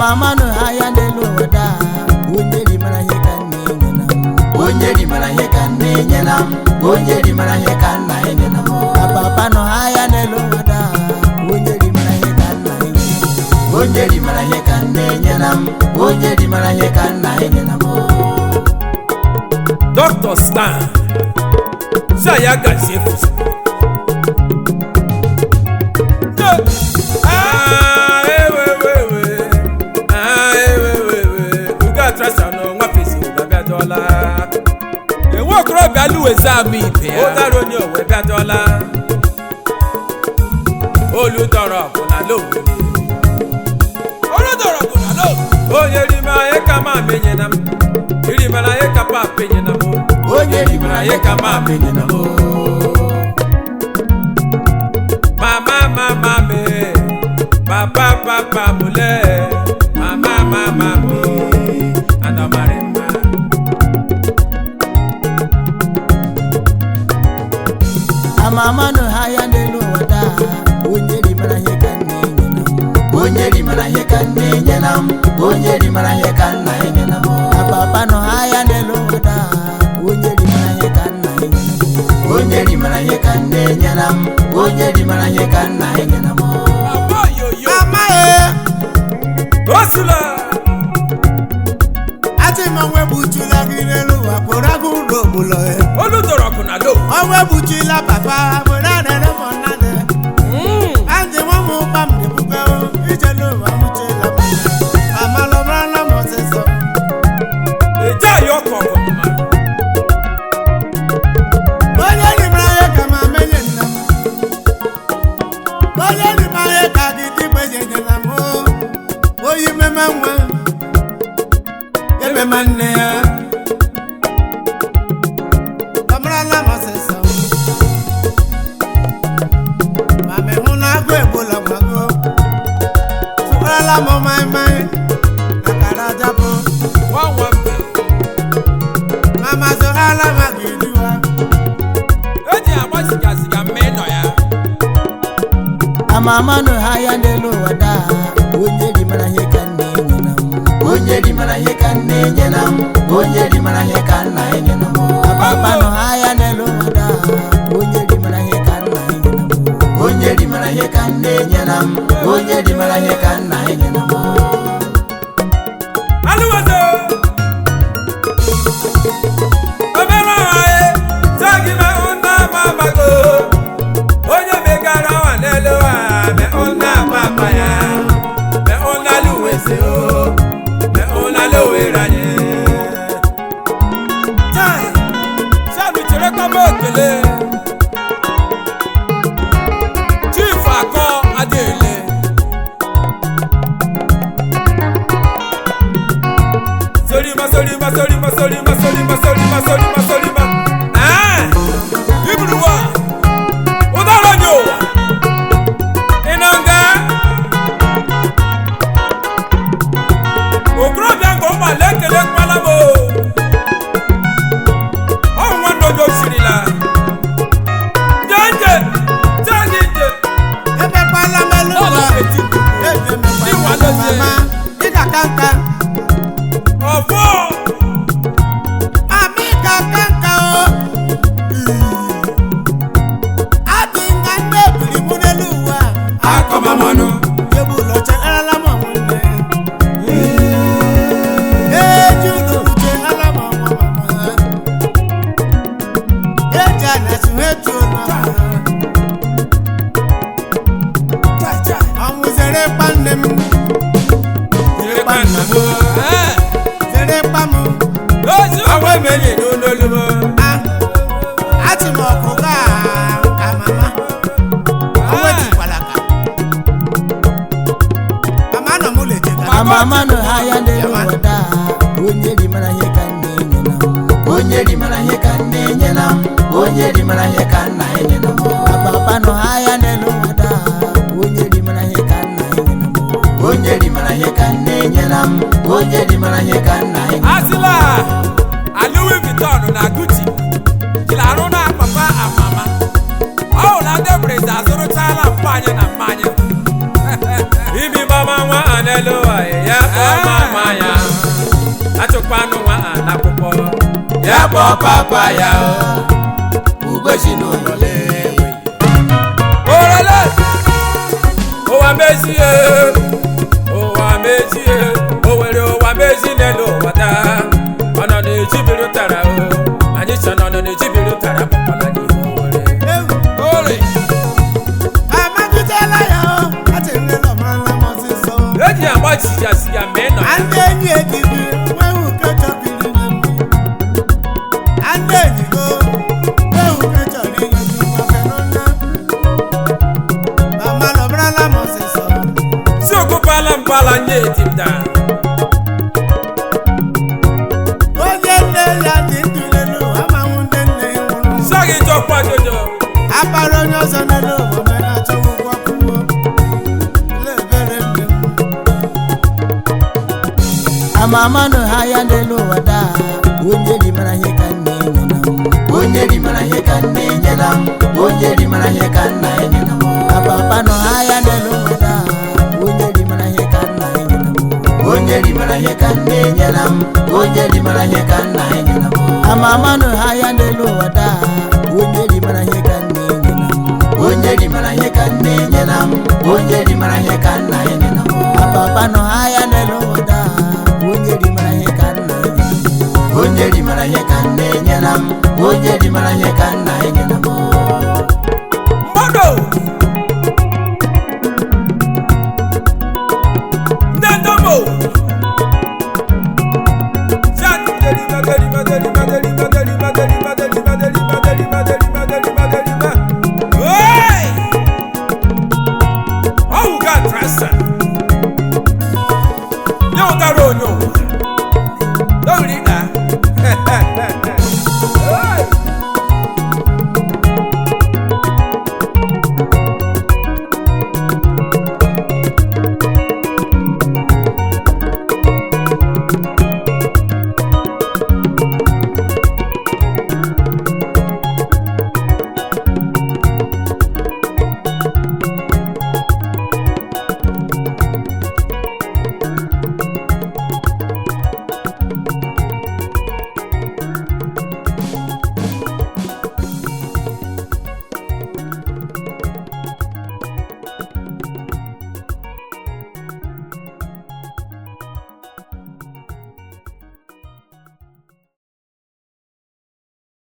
Mama no haya nelo wada Onyeri mara heka nenyenam Onyeri mara heka nenyenam Onyeri mara heka nenyenam Papa no haya nelo wada Onyeri mara heka nenyenam Onyeri mara heka nenyenam Onyeri mara heka nenyenam Dr. Stan Saya Gazefus Balu exami pe o daro ni owe bi adola oludoro kuna lo onyeri ma ye kama menyenam iri ma ye kapa penyenam onyeri ma ye kama menyenam mama me papa mule mama me anamare Mama no haya nelo wada Onyeri mara heka nenyenam Onyeri mara heka nenyenam Onyeri mara heka nenyenam Papa no haya nelo wada Onyeri mara heka nenyenam Onyeri mara heka nenyenam Onyeri mara heka nenyenam Mama yo Osula Ati mawe butula ginelo aporagu robulo oludoro kuna lo Owe butula papa monane no monane Anje momo pam de bukao ijelo amutela Amalo brana moseso eja yo koko ma Oye ni braye kama menyenna Oye ni braye ka gidi menyenna mo Oyi memanwa Yeme manne Amrala moseso Mame huna gwe bola mago Sukrala mo mai Nakara japo one Mama zohala magidiwa eji abasiga meno ya Mama no haya ndelo wada Onyeri mara heka nenyenam Onyeri mara heka nenyenam Onyeri mara heka nenyenam Papa no haya ndelo wada Onyeri mara heka nenyenam Onyeri mara heka nenyenam Onyeri mara heka nenyenam aluwazo omero ae sagina ona mama go onye megara wanelo wa me ona papa ya me ona luwese o me ona loweranye tai sabi tere kwa mokele chief ako adele Solima. Ibruwa. Udaranyo. Inanga. Ogro biango ma lekele kwalamo. O wando jo sirila. Janje. Ebe pala meluwa Ebe me pala mama Ika kanka Ofo. Mama no haya ndelo wada Onyeri mara heka nenyenam Onyeri mara heka nenyenam Onyeri mara heka nenyenam Papa no haya ndelo wada Onyeri mara heka nenyenam Onyeri mara heka nenyenam Onyeri mara heka nenyenam Asila Louis Vuitton na Gucci Kilaro na papa and mama Oh na de breza zoro chala mpanye na mmanye Ibi mama wa anelo ya panu wa anakwụkwọ ya bụ papa ya ugochi n'ụlọ lewe orele ụwa mezie owere ụwa mezi n'elu ụwa taa ọ nọ na-ejibiri ụtara anyị chọ nọ na-ejibiri ụtara pụpala n'ihu ore amagidela ya atịrịla ọmara mọsịsọ eji agbachijasi ya mee nọ ndị enyi egibi nwewu kechọbiri na mbi ndị enyigo nwewu kechọrọ inye gị nwoke n'ọnya amala ọmarala mọsịsọ si okupala mpala nye etimda onye nne ya dị ndụ n'elu amanwụ ndị nne ya nwụrụ sọgị jọkwa jojo akpara onye ọzọ n'elu ụwa mere achọghị ụgwọ akwụkwọ lebere nne m amamanụ ha ya n'elu ụwa daa onye rimara ihe ka nna enyela m onye rimara ihe ka nna enyela m onye rimara ihe ka nna enyela m apapanụ ha ya n'elu ụwa daa onye rimara ihe ka nna enyela m onye rimara ihe ka nna enyela m onye rimara ihe ka nna enyela m amamanụ ha ya n'elu ụwa daa onye rimara ihe ka nna enyela m onye rimara ihe ka nna enyela m onye rimara ihe ka nna enyela m apapanụ ha ya n'elu ụwa daa onye rimara ihe ka nna enyela m onye rimara ihe ka nna enyela m onye rimara ihe ka nna enyela m mmadụ ndị ndomo ọwụ ga trasa nye ụdara onye ụwa